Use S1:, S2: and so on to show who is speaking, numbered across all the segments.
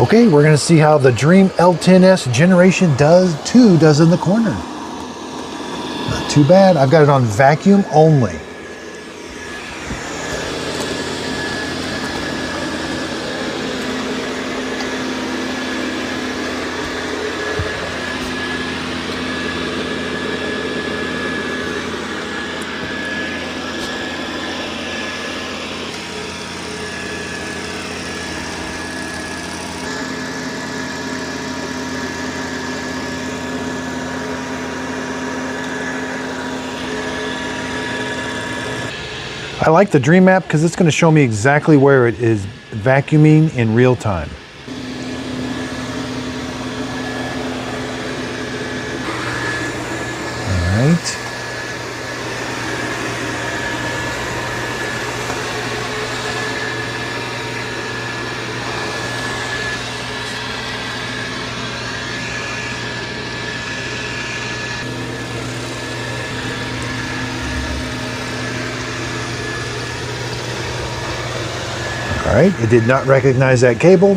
S1: Okay, we're going to see how the Dreame L10S Generation 2 does in the corner. Not too bad. I've got it on vacuum only. I like the Dreame app because it's going to show me exactly where it is vacuuming in real time. All right. All right, it did not recognize that cable.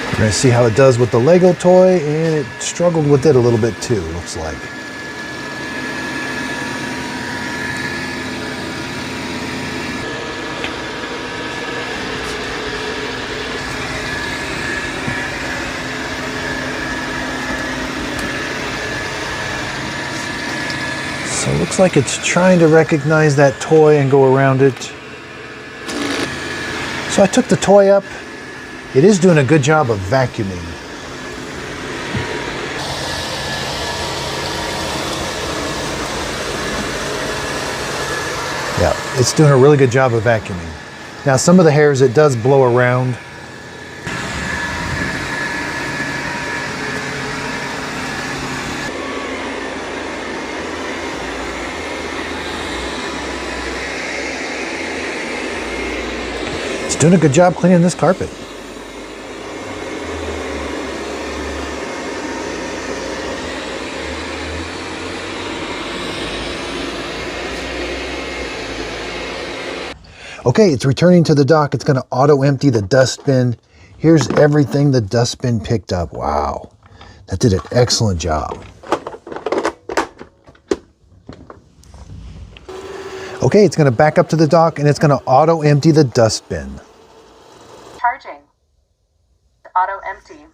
S1: We're going to see how it does with the Lego toy, and it struggled with it a little bit too, looks like. So it looks like it's trying to recognize that toy and go around it. So I took the toy up. It is doing a good job of vacuuming. Yeah, it's doing a really good job of vacuuming. Now some of the hairs it does blow around. It's doing a good job cleaning this carpet. Okay, it's returning to the dock. It's going to auto empty the dustbin. Here's everything the dustbin picked up. Wow, that did an excellent job. Okay, it's going to back up to the dock and it's going to auto empty the dustbin.
S2: Charging. Auto empty.